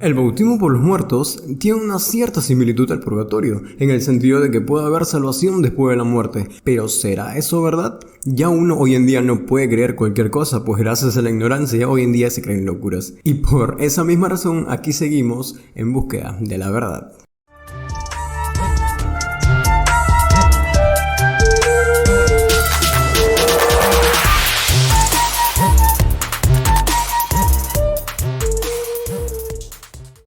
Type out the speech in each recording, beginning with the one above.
El bautismo por los muertos tiene una cierta similitud al purgatorio, en el sentido de que puede haber salvación después de la muerte. Pero ¿será eso verdad? Ya uno hoy en día no puede creer cualquier cosa, pues gracias a la ignorancia hoy en día se creen locuras. Y por esa misma razón aquí seguimos en búsqueda de la verdad.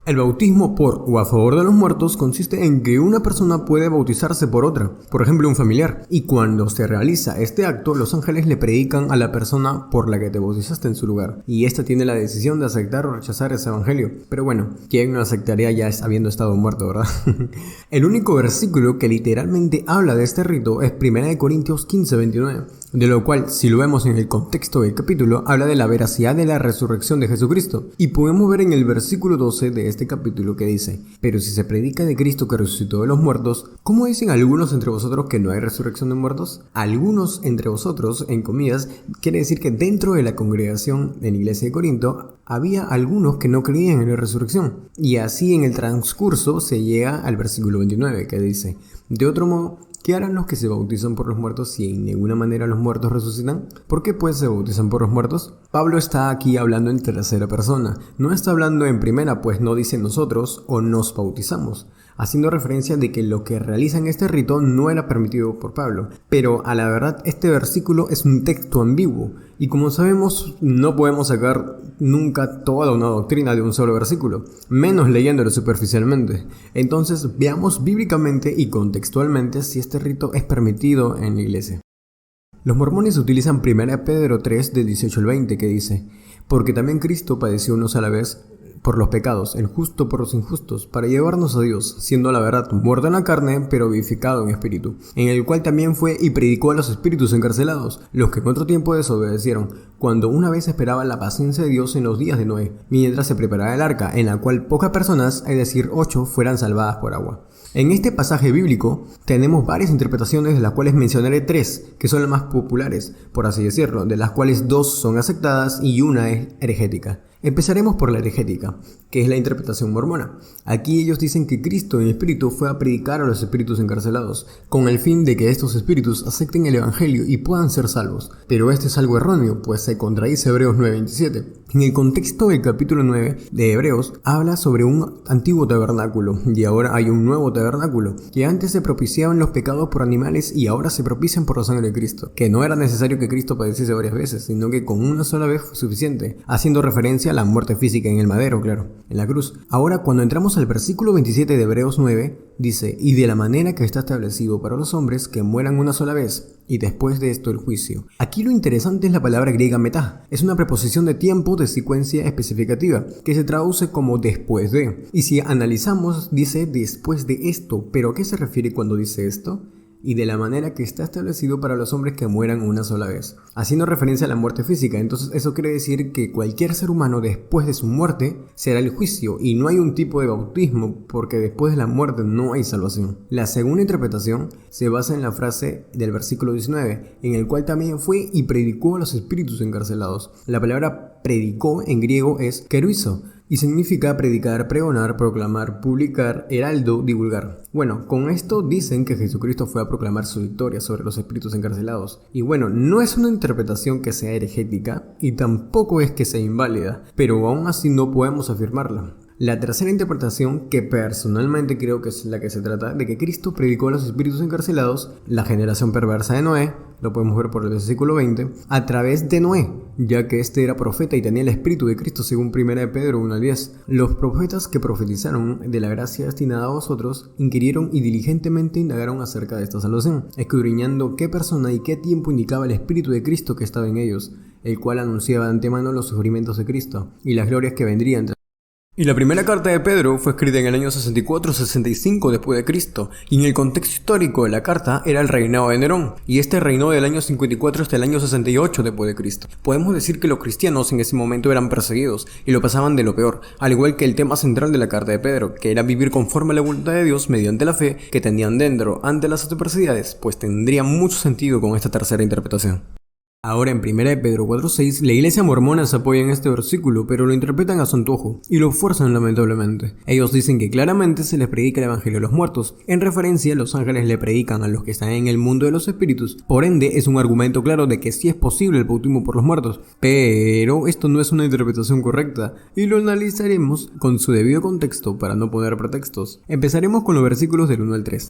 El bautismo por o a favor de los muertos consiste en que una persona puede bautizarse por otra, por ejemplo un familiar, y cuando se realiza este acto, los ángeles le predican a la persona por la que te bautizaste en su lugar, y ésta tiene la decisión de aceptar o rechazar ese evangelio. Pero bueno, ¿quién no aceptaría ya habiendo estado muerto, verdad? El único versículo que literalmente habla de este rito es 1 Corintios 15:29, de lo cual, si lo vemos en el contexto del capítulo, habla de la veracidad de la resurrección de Jesucristo, y podemos ver en el versículo 12 de este capítulo que dice: pero si se predica de Cristo que resucitó de los muertos, ¿cómo dicen algunos entre vosotros que no hay resurrección de muertos? Algunos entre vosotros, en comillas, quiere decir que dentro de la congregación en la iglesia de Corinto había algunos que no creían en la resurrección, y así en el transcurso se llega al versículo 29 que dice: de otro modo, ¿qué harán los que se bautizan por los muertos si en ninguna manera los muertos resucitan? ¿Por qué pues se bautizan por los muertos? Pablo está aquí hablando en tercera persona, no está hablando en primera, pues no dice nosotros o nos bautizamos, haciendo referencia de que lo que realizan este rito no era permitido por Pablo. Pero a la verdad este versículo es un texto ambiguo, y como sabemos no podemos sacar nunca toda una doctrina de un solo versículo, menos leyéndolo superficialmente. Entonces veamos bíblicamente y contextualmente si este rito es permitido en la iglesia. Los mormones utilizan 1 Pedro 3 del 18 al 20 que dice: porque también Cristo padeció una sola vez por los pecados, el justo por los injustos, para llevarnos a Dios, siendo la verdad muerto en la carne, pero vivificado en espíritu, en el cual también fue y predicó a los espíritus encarcelados, los que en otro tiempo desobedecieron, cuando una vez esperaba la paciencia de Dios en los días de Noé, mientras se preparaba el arca, en la cual pocas personas, es decir 8, fueran salvadas por agua. En este pasaje bíblico tenemos varias interpretaciones, de las cuales mencionaré 3, que son las más populares, por así decirlo, de las cuales 2 son aceptadas y una es heregética. Empezaremos por la heregética, que es la interpretación mormona. Aquí ellos dicen que Cristo en espíritu fue a predicar a los espíritus encarcelados, con el fin de que estos espíritus acepten el evangelio y puedan ser salvos. Pero esto es algo erróneo, pues se contradice Hebreos 9:27. En el contexto del capítulo 9 de Hebreos, habla sobre un antiguo tabernáculo, y ahora hay un nuevo tabernáculo, que antes se propiciaban los pecados por animales y ahora se propician por la sangre de Cristo, que no era necesario que Cristo padeciese varias veces, sino que con una sola vez fue suficiente, haciendo referencia a la muerte física en el madero, claro, en la cruz. Ahora, cuando entramos al versículo 27 de Hebreos 9, dice: y de la manera que está establecido para los hombres que mueran una sola vez, y después de esto el juicio. Aquí lo interesante es la palabra griega metá. Es una preposición de tiempo de secuencia especificativa, que se traduce como después de. Y si analizamos, dice después de esto. ¿Pero a qué se refiere cuando dice esto? Y de la manera que está establecido para los hombres que mueran una sola vez, haciendo referencia a la muerte física. Entonces eso quiere decir que cualquier ser humano después de su muerte será el juicio, y no hay un tipo de bautismo, porque después de la muerte no hay salvación. La segunda interpretación se basa en la frase del versículo 19, en el cual también fue y predicó a los espíritus encarcelados. La palabra predicó en griego es keruizo, y significa predicar, pregonar, proclamar, publicar, heraldo, divulgar. Bueno, con esto dicen que Jesucristo fue a proclamar su victoria sobre los espíritus encarcelados. Y bueno, no es una interpretación que sea heregética y tampoco es que sea inválida, pero aún así no podemos afirmarla. La tercera interpretación, que personalmente creo que es la que se trata, de que Cristo predicó a los espíritus encarcelados, la generación perversa de Noé, lo podemos ver por el versículo 20, a través de Noé, ya que este era profeta y tenía el espíritu de Cristo según 1 Pedro 1:10. Los profetas que profetizaron de la gracia destinada a vosotros, inquirieron y diligentemente indagaron acerca de esta salvación, escudriñando qué persona y qué tiempo indicaba el espíritu de Cristo que estaba en ellos, el cual anunciaba de antemano los sufrimientos de Cristo y las glorias que vendrían. Y la primera carta de Pedro fue escrita en el año 64-65 después de Cristo, y en el contexto histórico de la carta era el reinado de Nerón, y este reinó del año 54 hasta el año 68 después de Cristo. Podemos decir que los cristianos en ese momento eran perseguidos y lo pasaban de lo peor, al igual que el tema central de la carta de Pedro, que era vivir conforme a la voluntad de Dios mediante la fe que tenían dentro ante las adversidades, pues tendría mucho sentido con esta tercera interpretación. Ahora en 1 Pedro 4:6, la iglesia mormona se apoya en este versículo, pero lo interpretan a su antojo y lo fuerzan lamentablemente. Ellos dicen que claramente se les predica el evangelio a los muertos. En referencia, los ángeles le predican a los que están en el mundo de los espíritus. Por ende, es un argumento claro de que sí es posible el bautismo por los muertos. Pero esto no es una interpretación correcta y lo analizaremos con su debido contexto para no poner pretextos. Empezaremos con los versículos del 1 al 3.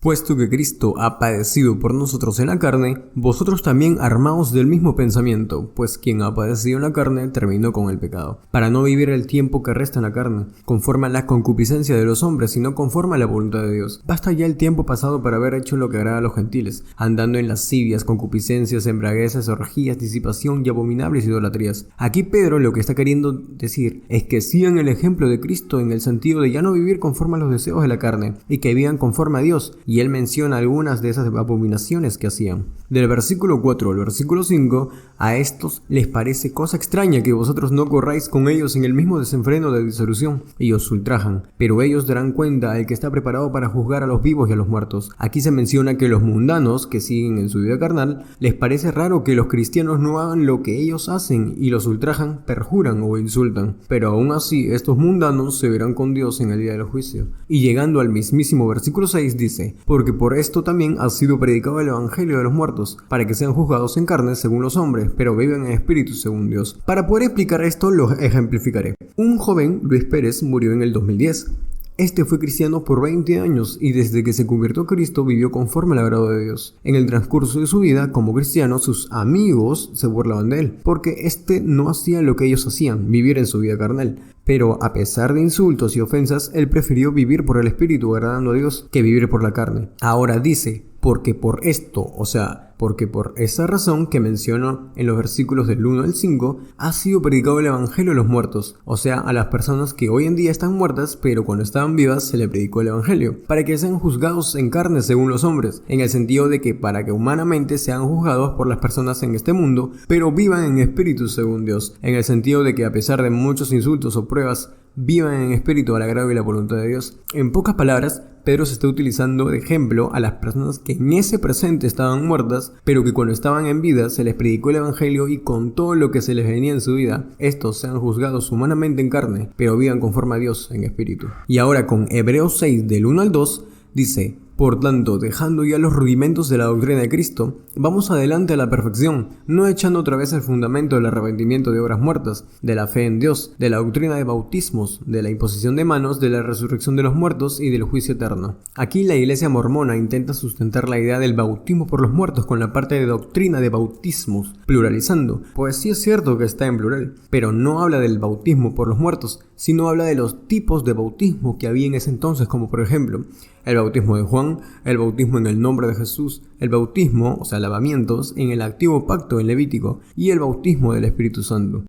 Puesto que Cristo ha padecido por nosotros en la carne, vosotros también armaos del mismo pensamiento, pues quien ha padecido en la carne terminó con el pecado, para no vivir el tiempo que resta en la carne, conforme a la concupiscencia de los hombres, sino conforme a la voluntad de Dios. Basta ya el tiempo pasado para haber hecho lo que agrada a los gentiles, andando en lascivias, concupiscencias, embraguezas, orgías, disipación y abominables idolatrías. Aquí Pedro lo que está queriendo decir es que sigan el ejemplo de Cristo en el sentido de ya no vivir conforme a los deseos de la carne, y que vivan conforme a Dios. Y él menciona algunas de esas abominaciones que hacían. Del versículo 4 al versículo 5, a estos les parece cosa extraña que vosotros no corráis con ellos en el mismo desenfreno de disolución, y os ultrajan, pero ellos darán cuenta al que está preparado para juzgar a los vivos y a los muertos. Aquí se menciona que los mundanos, que siguen en su vida carnal, les parece raro que los cristianos no hagan lo que ellos hacen, y los ultrajan, perjuran o insultan. Pero aún así, estos mundanos se verán con Dios en el día del juicio. Y llegando al mismísimo versículo 6 dice: porque por esto también ha sido predicado el evangelio de los muertos, para que sean juzgados en carne según los hombres, pero vivan en espíritu según Dios. Para poder explicar esto lo ejemplificaré. Un joven, Luis Pérez, murió en el 2010. Este fue cristiano por 20 años y desde que se convirtió a Cristo vivió conforme al agrado de Dios. En el transcurso de su vida como cristiano, sus amigos se burlaban de él, porque este no hacía lo que ellos hacían, vivir en su vida carnal. Pero a pesar de insultos y ofensas, él prefirió vivir por el Espíritu agradando a Dios que vivir por la carne. Ahora dice: porque por esto, o sea, porque por esa razón que menciono en los versículos del 1 al 5, ha sido predicado el evangelio a los muertos, o sea, a las personas que hoy en día están muertas, pero cuando estaban vivas se le predicó el evangelio, para que sean juzgados en carne según los hombres, en el sentido de que para que humanamente sean juzgados por las personas en este mundo, pero vivan en espíritu según Dios, en el sentido de que a pesar de muchos insultos o pruebas, vivan en espíritu al agrado y la voluntad de Dios. En pocas palabras, Pedro se está utilizando de ejemplo a las personas que en ese presente estaban muertas, pero que cuando estaban en vida se les predicó el evangelio y con todo lo que se les venía en su vida, estos sean juzgados humanamente en carne, pero vivan conforme a Dios en espíritu. Y ahora con Hebreos 6 del 1 al 2 dice: por tanto, dejando ya los rudimentos de la doctrina de Cristo, vamos adelante a la perfección, no echando otra vez el fundamento del arrepentimiento de obras muertas, de la fe en Dios, de la doctrina de bautismos, de la imposición de manos, de la resurrección de los muertos y del juicio eterno. Aquí la iglesia mormona intenta sustentar la idea del bautismo por los muertos con la parte de doctrina de bautismos, pluralizando, pues sí es cierto que está en plural, pero no habla del bautismo por los muertos, sino habla de los tipos de bautismo que había en ese entonces, como por ejemplo, el bautismo de Juan, el bautismo en el nombre de Jesús, el bautismo, o sea, lavamientos, en el antiguo pacto en Levítico, y el bautismo del Espíritu Santo.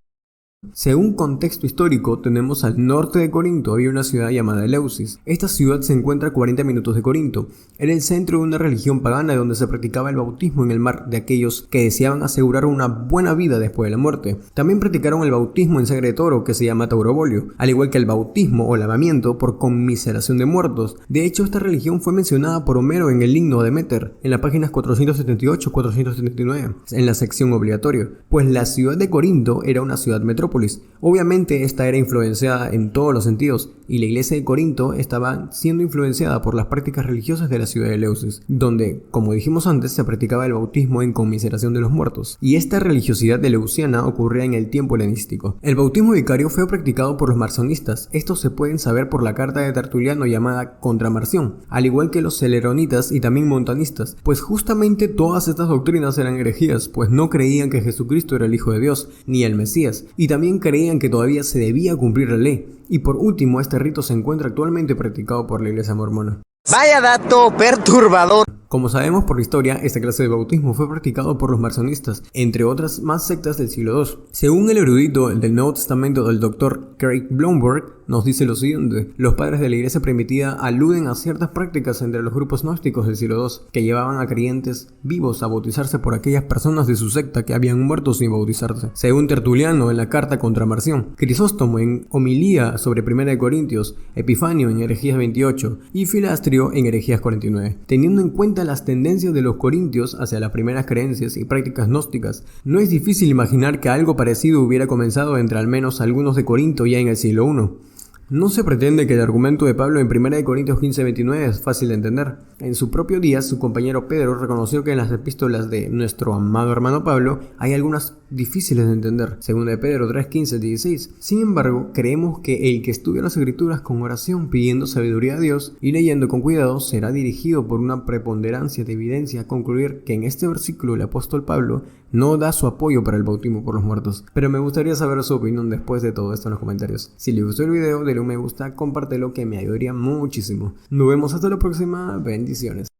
Según contexto histórico, tenemos al norte de Corinto había una ciudad llamada Eleusis. Esta ciudad se encuentra a 40 minutos de Corinto. Era el centro de una religión pagana donde se practicaba el bautismo en el mar de aquellos que deseaban asegurar una buena vida después de la muerte. También practicaron el bautismo en sangre de toro, que se llama taurobolio, al igual que el bautismo o lavamiento por conmiseración de muertos. De hecho, esta religión fue mencionada por Homero en el himno de Demeter, en las páginas 478-479, en la sección obligatorio, pues la ciudad de Corinto era una ciudad metrópolis. Obviamente esta era influenciada en todos los sentidos y la iglesia de Corinto estaba siendo influenciada por las prácticas religiosas de la ciudad de Eleusis, donde, como dijimos antes, se practicaba el bautismo en conmiseración de los muertos, y esta religiosidad eleusiana ocurría en el tiempo helenístico. El bautismo vicario fue practicado por los marcionistas. Estos se pueden saber por la carta de Tertuliano llamada Contra Marción, al igual que los celeronitas y también montanistas, pues justamente todas estas doctrinas eran herejías, pues no creían que Jesucristo era el Hijo de Dios, ni el Mesías, y también creían que todavía se debía cumplir la ley. Y por último, este rito se encuentra actualmente practicado por la iglesia mormona. Vaya dato perturbador. Como sabemos por la historia, esta clase de bautismo fue practicado por los marcionistas, entre otras más sectas del siglo II. Según el erudito del Nuevo Testamento del Dr. Craig Blomberg, nos dice lo siguiente: los padres de la iglesia primitiva aluden a ciertas prácticas entre los grupos gnósticos del siglo II que llevaban a creyentes vivos a bautizarse por aquellas personas de su secta que habían muerto sin bautizarse. Según Tertuliano en la carta contra Marción, Crisóstomo en homilía sobre 1 Corintios, Epifanio en Herejías 28 y Filastrio en Herejías 49. Teniendo en cuenta las tendencias de los corintios hacia las primeras creencias y prácticas gnósticas, no es difícil imaginar que algo parecido hubiera comenzado entre al menos algunos de Corinto ya en el siglo I. No se pretende que el argumento de Pablo en 1 Corintios 15:29 es fácil de entender. En su propio día, su compañero Pedro reconoció que en las epístolas de nuestro amado hermano Pablo hay algunas difíciles de entender, según de Pedro 3:15-16. Sin embargo, creemos que el que estudia las escrituras con oración pidiendo sabiduría a Dios y leyendo con cuidado será dirigido por una preponderancia de evidencia a concluir que en este versículo el apóstol Pablo no da su apoyo para el bautismo por los muertos. Pero me gustaría saber su opinión después de todo esto en los comentarios. Si les gustó el video, denle un me gusta, compártelo que me ayudaría muchísimo. Nos vemos hasta la próxima, bendiciones.